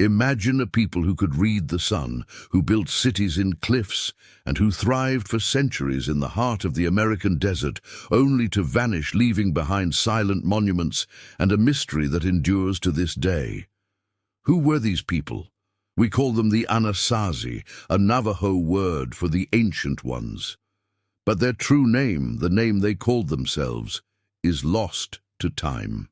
Imagine a people who could read the sun, who built cities in cliffs, and who thrived for centuries in the heart of the American desert, only to vanish, leaving behind silent monuments and a mystery that endures to this day. Who were these people? We call them the Anasazi, a Navajo word for the ancient ones. But their true name, the name they called themselves, is lost to time.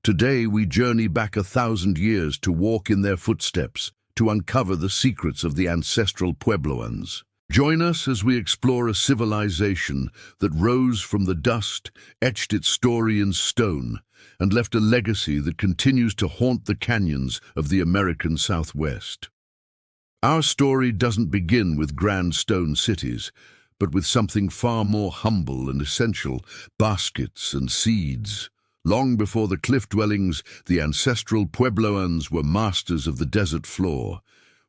Today we journey back 1,000 years to walk in their footsteps, to uncover the secrets of the ancestral Puebloans. Join us as we explore a civilization that rose from the dust, etched its story in stone, and left a legacy that continues to haunt the canyons of the American Southwest. Our story doesn't begin with grand stone cities, but with something far more humble and essential: baskets and seeds. Long before the cliff dwellings, the ancestral Puebloans were masters of the desert floor.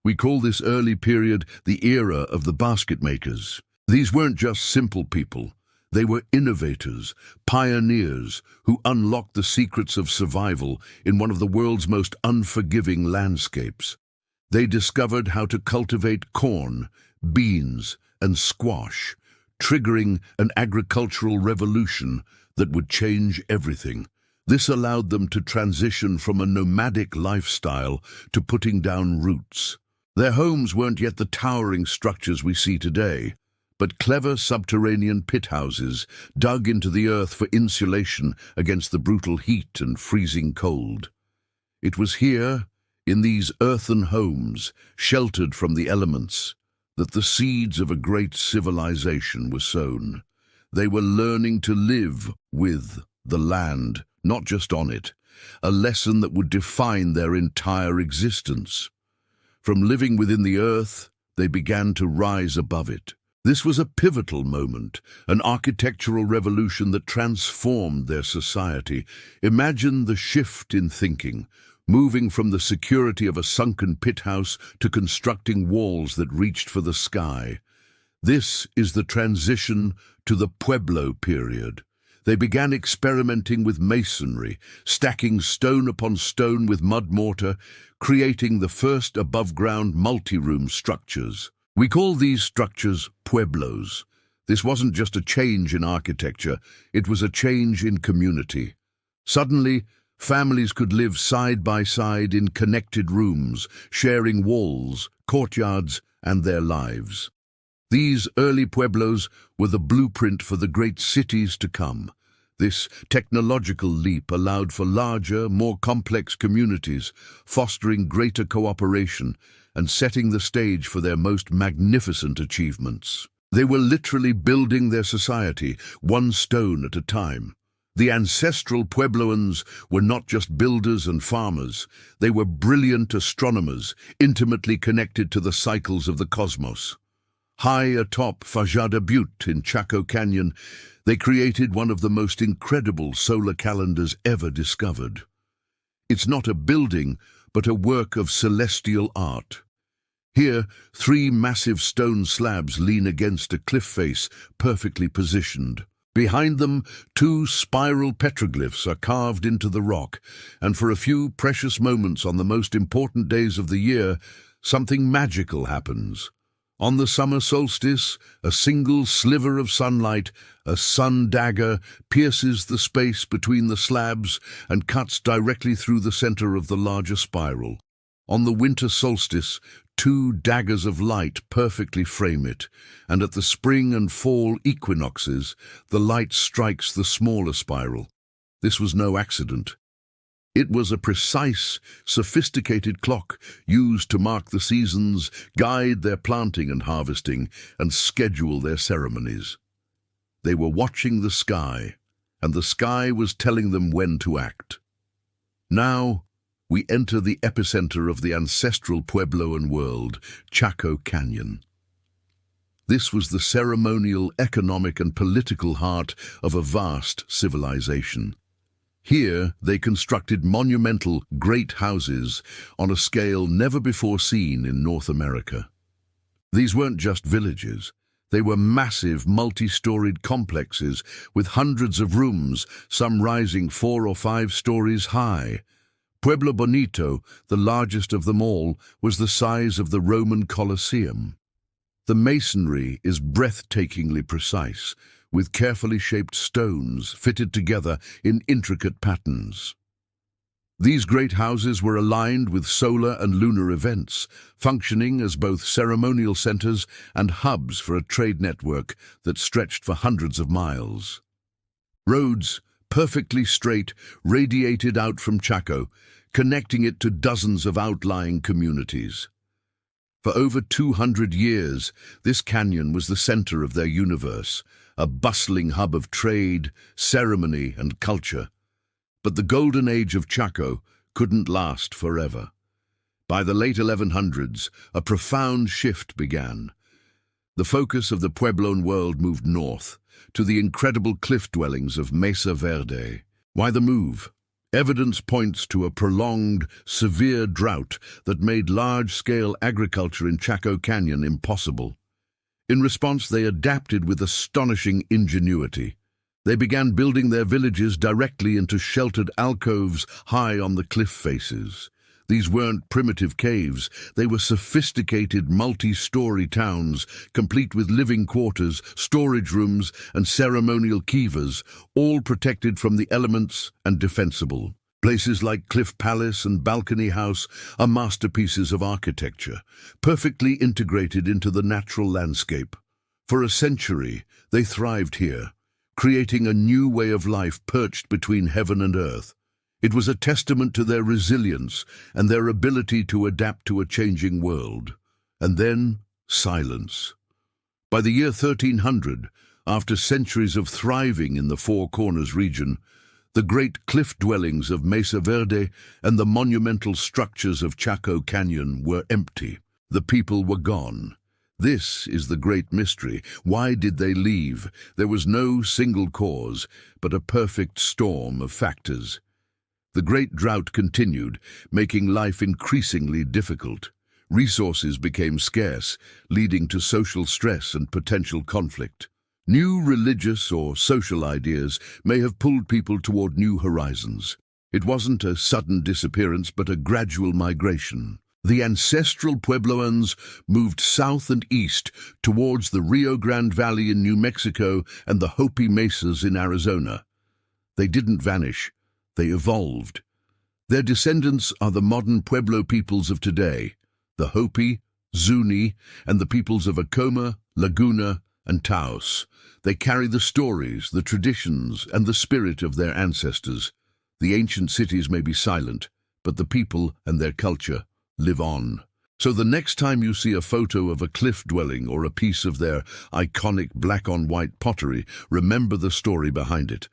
We call this early period the era of the basket makers. These weren't just simple people. They were innovators, pioneers, who unlocked the secrets of survival in one of the world's most unforgiving landscapes. They discovered how to cultivate corn, beans, and squash, triggering an agricultural revolution that would change everything. This allowed them to transition from a nomadic lifestyle to putting down roots. Their homes weren't yet the towering structures we see today, but clever subterranean pit houses dug into the earth for insulation against the brutal heat and freezing cold. It was here, in these earthen homes, sheltered from the elements, that the seeds of a great civilization were sown. They were learning to live with the land, not just on it, a lesson that would define their entire existence. From living within the earth, they began to rise above it. This was a pivotal moment, an architectural revolution that transformed their society. Imagine the shift in thinking, moving from the security of a sunken pit house to constructing walls that reached for the sky. This is the transition to the Pueblo period. They began experimenting with masonry, stacking stone upon stone with mud mortar, creating the first above-ground multi-room structures. We call these structures pueblos. This wasn't just a change in architecture, it was a change in community. Suddenly, families could live side by side in connected rooms, sharing walls, courtyards, and their lives. These early pueblos were the blueprint for the great cities to come. This technological leap allowed for larger, more complex communities, fostering greater cooperation and setting the stage for their most magnificent achievements. They were literally building their society, one stone at a time. The ancestral Puebloans were not just builders and farmers. They were brilliant astronomers, intimately connected to the cycles of the cosmos. High atop Fajada Butte in Chaco Canyon, they created one of the most incredible solar calendars ever discovered. It's not a building, but a work of celestial art. Here, 3 massive stone slabs lean against a cliff face, perfectly positioned. Behind them, 2 spiral petroglyphs are carved into the rock, and for a few precious moments on the most important days of the year, something magical happens. On the summer solstice, a single sliver of sunlight, a sun dagger, pierces the space between the slabs and cuts directly through the center of the larger spiral. On the winter solstice, 2 daggers of light perfectly frame it, and at the spring and fall equinoxes, the light strikes the smaller spiral. This was no accident. It was a precise, sophisticated clock used to mark the seasons, guide their planting and harvesting, and schedule their ceremonies. They were watching the sky, and the sky was telling them when to act. Now, we enter the epicenter of the ancestral Puebloan world, Chaco Canyon. This was the ceremonial, economic, and political heart of a vast civilization. Here, they constructed monumental, great houses on a scale never before seen in North America. These weren't just villages. They were massive, multi-storied complexes with hundreds of rooms, some rising 4 or 5 stories high. Pueblo Bonito, the largest of them all, was the size of the Roman Colosseum. The masonry is breathtakingly precise, with carefully shaped stones fitted together in intricate patterns. These great houses were aligned with solar and lunar events, functioning as both ceremonial centers and hubs for a trade network that stretched for hundreds of miles. Roads, perfectly straight, radiated out from Chaco, connecting it to dozens of outlying communities. For over 200 years, this canyon was the center of their universe, a bustling hub of trade, ceremony, and culture. But the golden age of Chaco couldn't last forever. By the late 1100s, a profound shift began. The focus of the Puebloan world moved north, to the incredible cliff dwellings of Mesa Verde. Why the move? Evidence points to a prolonged, severe drought that made large-scale agriculture in Chaco Canyon impossible. In response, they adapted with astonishing ingenuity. They began building their villages directly into sheltered alcoves high on the cliff faces. These weren't primitive caves, they were sophisticated multi-story towns, complete with living quarters, storage rooms, and ceremonial kivas, all protected from the elements and defensible. Places like Cliff Palace and Balcony House are masterpieces of architecture, perfectly integrated into the natural landscape. For a century, they thrived here, creating a new way of life perched between heaven and earth. It was a testament to their resilience and their ability to adapt to a changing world. And then, silence. By the year 1300, after centuries of thriving in the Four Corners region, the great cliff dwellings of Mesa Verde and the monumental structures of Chaco Canyon were empty. The people were gone. This is the great mystery. Why did they leave? There was no single cause, but a perfect storm of factors. The great drought continued, making life increasingly difficult. Resources became scarce, leading to social stress and potential conflict. New religious or social ideas may have pulled people toward new horizons. It wasn't a sudden disappearance, but a gradual migration. The ancestral Puebloans moved south and east towards the Rio Grande Valley in New Mexico and the Hopi Mesas in Arizona. They didn't vanish. They evolved. Their descendants are the modern Pueblo peoples of today, the Hopi, Zuni, and the peoples of Acoma, Laguna, and Taos. They carry the stories, the traditions, and the spirit of their ancestors. The ancient cities may be silent, but the people and their culture live on. So the next time you see a photo of a cliff dwelling or a piece of their iconic black-on-white pottery, remember the story behind it.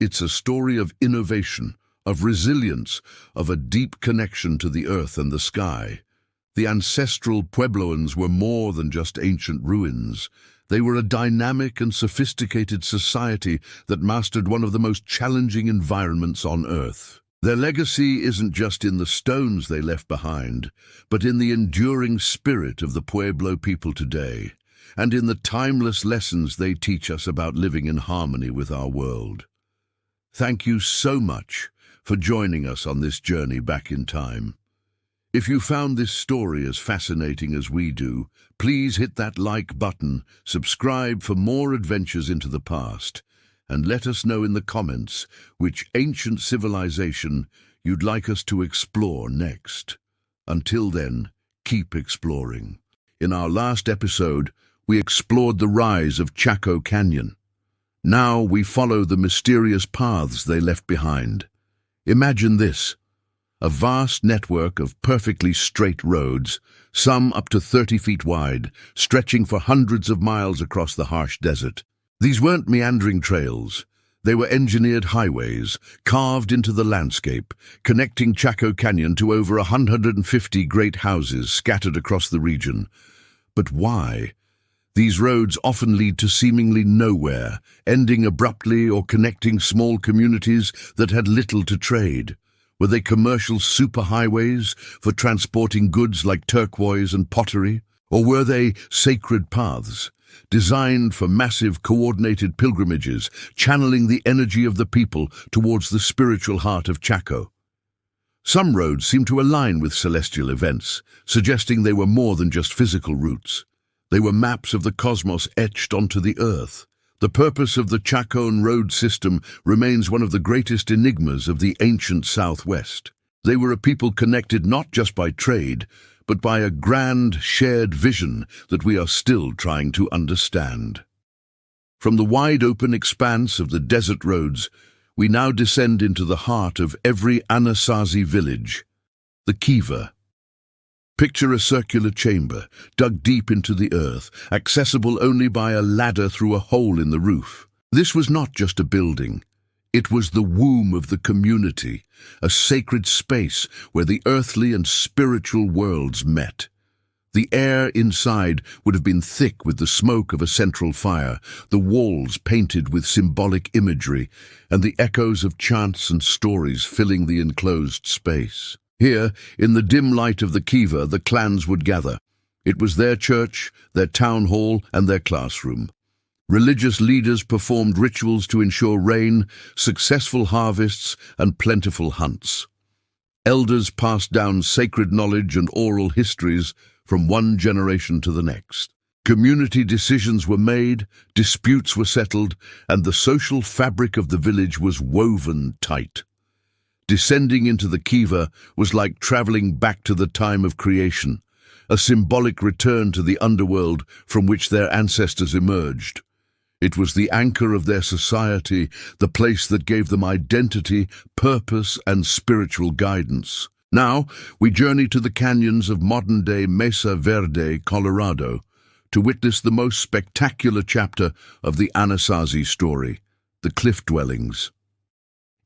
It's a story of innovation, of resilience, of a deep connection to the earth and the sky. The ancestral Puebloans were more than just ancient ruins. They were a dynamic and sophisticated society that mastered one of the most challenging environments on Earth. Their legacy isn't just in the stones they left behind, but in the enduring spirit of the Pueblo people today, and in the timeless lessons they teach us about living in harmony with our world. Thank you so much for joining us on this journey back in time. If you found this story as fascinating as we do, please hit that like button, subscribe for more adventures into the past, and let us know in the comments which ancient civilization you'd like us to explore next. Until then, keep exploring. In our last episode, we explored the rise of Chaco Canyon. Now we follow the mysterious paths they left behind. Imagine this: a vast network of perfectly straight roads, some up to 30 feet wide, stretching for hundreds of miles across the harsh desert. These weren't meandering trails. They were engineered highways, carved into the landscape, connecting Chaco Canyon to over 150 great houses scattered across the region. But why? These roads often lead to seemingly nowhere, ending abruptly or connecting small communities that had little to trade. Were they commercial superhighways for transporting goods like turquoise and pottery? Or were they sacred paths, designed for massive coordinated pilgrimages, channeling the energy of the people towards the spiritual heart of Chaco? Some roads seemed to align with celestial events, suggesting they were more than just physical routes. They were maps of the cosmos etched onto the earth. The purpose of the Chacon road system remains one of the greatest enigmas of the ancient Southwest. They were a people connected not just by trade, but by a grand, shared vision that we are still trying to understand. From the wide-open expanse of the desert roads, we now descend into the heart of every Anasazi village, the kiva. Picture a circular chamber, dug deep into the earth, accessible only by a ladder through a hole in the roof. This was not just a building. It was the womb of the community, a sacred space where the earthly and spiritual worlds met. The air inside would have been thick with the smoke of a central fire, the walls painted with symbolic imagery, and the echoes of chants and stories filling the enclosed space. Here, in the dim light of the kiva, the clans would gather. It was their church, their town hall, and their classroom. Religious leaders performed rituals to ensure rain, successful harvests, and plentiful hunts. Elders passed down sacred knowledge and oral histories from one generation to the next. Community decisions were made, disputes were settled, and the social fabric of the village was woven tight. Descending into the kiva was like traveling back to the time of creation, a symbolic return to the underworld from which their ancestors emerged. It was the anchor of their society, the place that gave them identity, purpose, and spiritual guidance. Now, we journey to the canyons of modern-day Mesa, Verde, Colorado, to witness the most spectacular chapter of the Anasazi story, the cliff dwellings.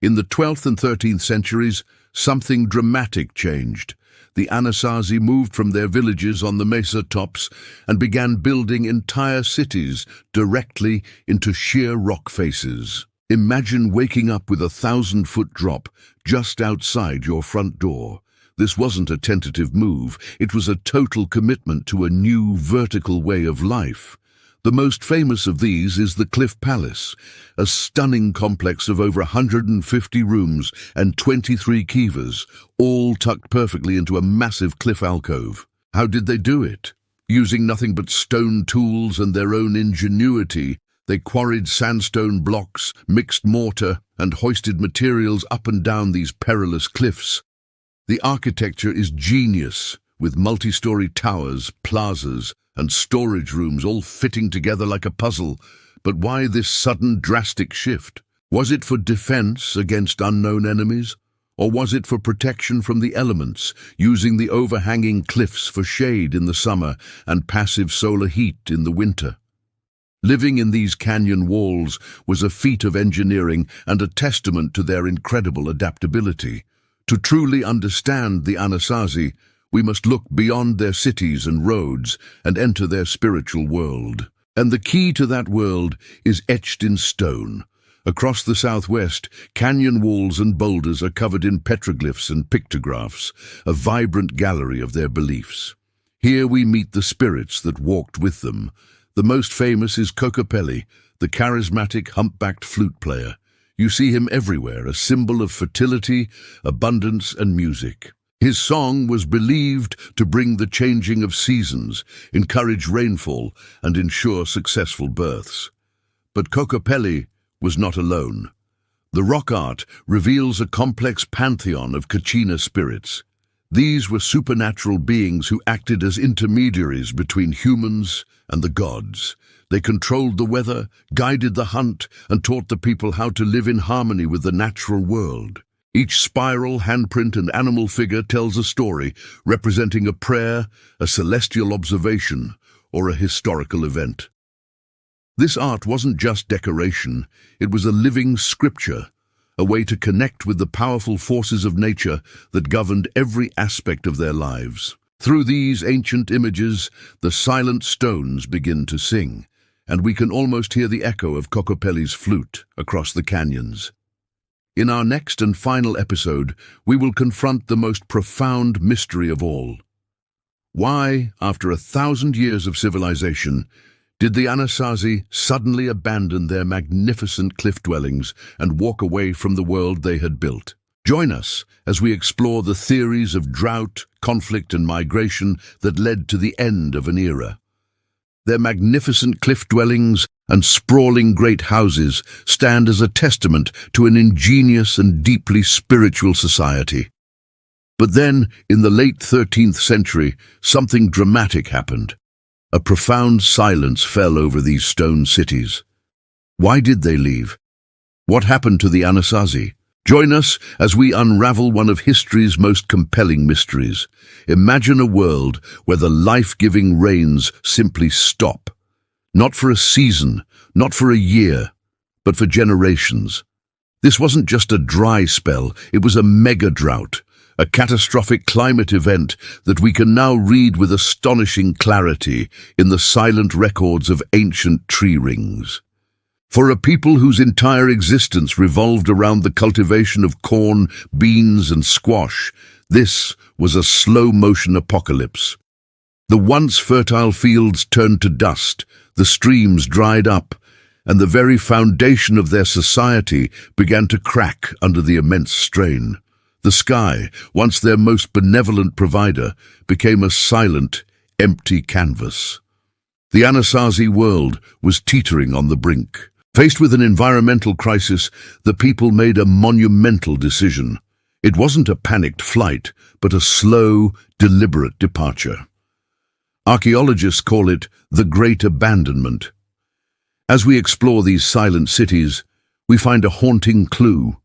In the 12th and 13th centuries, something dramatic changed. The Anasazi moved from their villages on the mesa tops and began building entire cities directly into sheer rock faces. Imagine waking up with a 1,000-foot drop just outside your front door. This wasn't a tentative move, it was a total commitment to a new vertical way of life. The most famous of these is the Cliff Palace, a stunning complex of over 150 rooms and 23 kivas, all tucked perfectly into a massive cliff alcove. How did they do it? Using nothing but stone tools and their own ingenuity, they quarried sandstone blocks, mixed mortar, and hoisted materials up and down these perilous cliffs. The architecture is genius, with multi-story towers, plazas, and storage rooms all fitting together like a puzzle. But why this sudden drastic shift? Was it for defense against unknown enemies? Or was it for protection from the elements, using the overhanging cliffs for shade in the summer and passive solar heat in the winter? Living in these canyon walls was a feat of engineering and a testament to their incredible adaptability. To truly understand the Anasazi, we must look beyond their cities and roads and enter their spiritual world. And the key to that world is etched in stone. Across the Southwest, canyon walls and boulders are covered in petroglyphs and pictographs, a vibrant gallery of their beliefs. Here we meet the spirits that walked with them. The most famous is Kokopelli, the charismatic humpbacked flute player. You see him everywhere, a symbol of fertility, abundance, and music. His song was believed to bring the changing of seasons, encourage rainfall, and ensure successful births. But Kokopelli was not alone. The rock art reveals a complex pantheon of Kachina spirits. These were supernatural beings who acted as intermediaries between humans and the gods. They controlled the weather, guided the hunt, and taught the people how to live in harmony with the natural world. Each spiral, handprint, and animal figure tells a story, representing a prayer, a celestial observation, or a historical event. This art wasn't just decoration, it was a living scripture, a way to connect with the powerful forces of nature that governed every aspect of their lives. Through these ancient images, the silent stones begin to sing, and we can almost hear the echo of Kokopelli's flute across the canyons. In our next and final episode, we will confront the most profound mystery of all. Why, after 1,000 years of civilization, did the Anasazi suddenly abandon their magnificent cliff dwellings and walk away from the world they had built? Join us as we explore the theories of drought, conflict, and migration that led to the end of an era. Their magnificent cliff dwellings and sprawling great houses stand as a testament to an ingenious and deeply spiritual society. But then, in the late 13th century, something dramatic happened. A profound silence fell over these stone cities. Why did they leave? What happened to the Anasazi? Join us as we unravel one of history's most compelling mysteries. Imagine a world where the life-giving rains simply stop. Not for a season, not for a year, but for generations. This wasn't just a dry spell, it was a mega drought, a catastrophic climate event that we can now read with astonishing clarity in the silent records of ancient tree rings. For a people whose entire existence revolved around the cultivation of corn, beans, and squash, this was a slow-motion apocalypse. The once fertile fields turned to dust, the streams dried up, and the very foundation of their society began to crack under the immense strain. The sky, once their most benevolent provider, became a silent, empty canvas. The Anasazi world was teetering on the brink. Faced with an environmental crisis, the people made a monumental decision. It wasn't a panicked flight, but a slow, deliberate departure. Archaeologists call it the Great Abandonment. As we explore these silent cities, we find a haunting clue.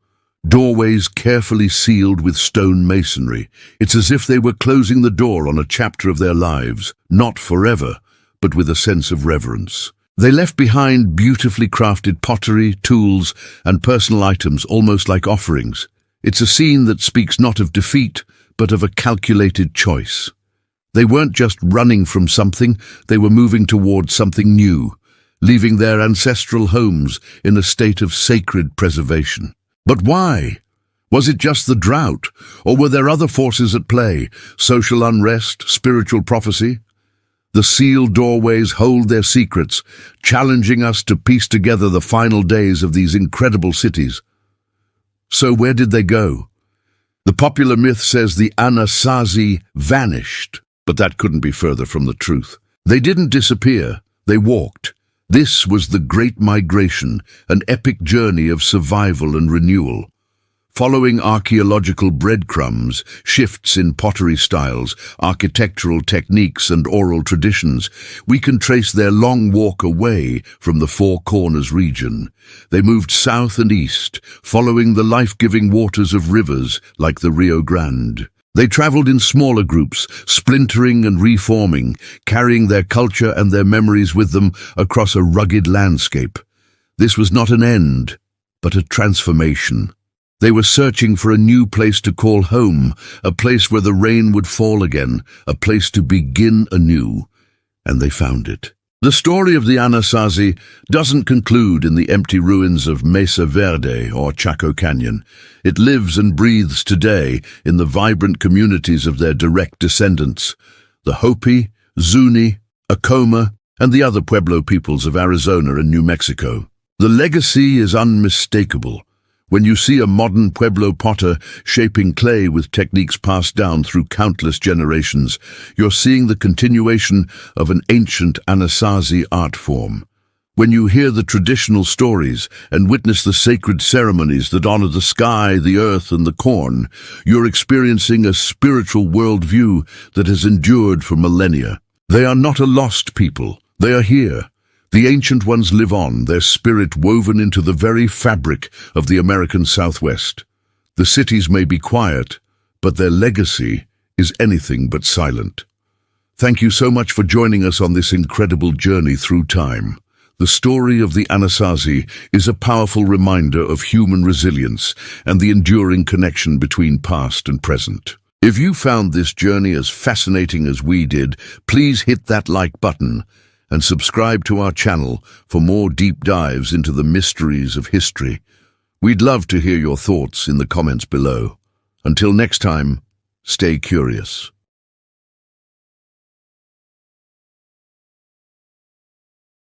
Doorways carefully sealed with stone masonry. It's as if they were closing the door on a chapter of their lives, not forever, but with a sense of reverence. They left behind beautifully crafted pottery, tools, and personal items almost like offerings. It's a scene that speaks not of defeat, but of a calculated choice. They weren't just running from something, they were moving towards something new, leaving their ancestral homes in a state of sacred preservation. But why? Was it just the drought, or were there other forces at play, social unrest, spiritual prophecy? The sealed doorways hold their secrets, challenging us to piece together the final days of these incredible cities. So where did they go? The popular myth says the Anasazi vanished, but that couldn't be further from the truth. They didn't disappear, they walked. This was the Great Migration, an epic journey of survival and renewal. Following archaeological breadcrumbs, shifts in pottery styles, architectural techniques, and oral traditions, we can trace their long walk away from the Four Corners region. They moved south and east, following the life-giving waters of rivers like the Rio Grande. They traveled in smaller groups, splintering and reforming, carrying their culture and their memories with them across a rugged landscape. This was not an end, but a transformation. They were searching for a new place to call home, a place where the rain would fall again, a place to begin anew, and they found it. The story of the Anasazi doesn't conclude in the empty ruins of Mesa, Verde or Chaco Canyon. It lives and breathes today in the vibrant communities of their direct descendants, the Hopi, Zuni, Acoma, and the other Pueblo peoples of Arizona and New Mexico. The legacy is unmistakable. When you see a modern Pueblo potter shaping clay with techniques passed down through countless generations, you're seeing the continuation of an ancient Anasazi art form. When you hear the traditional stories and witness the sacred ceremonies that honor the sky, the earth, and the corn, you're experiencing a spiritual worldview that has endured for millennia. They are not a lost people. They are here. The ancient ones live on, their spirit woven into the very fabric of the American Southwest. The cities may be quiet, but their legacy is anything but silent. Thank you so much for joining us on this incredible journey through time. The story of the Anasazi is a powerful reminder of human resilience and the enduring connection between past and present. If you found this journey as fascinating as we did, please hit that like button and subscribe to our channel for more deep dives into the mysteries of history. We'd love to hear your thoughts in the comments below. Until next time, stay curious.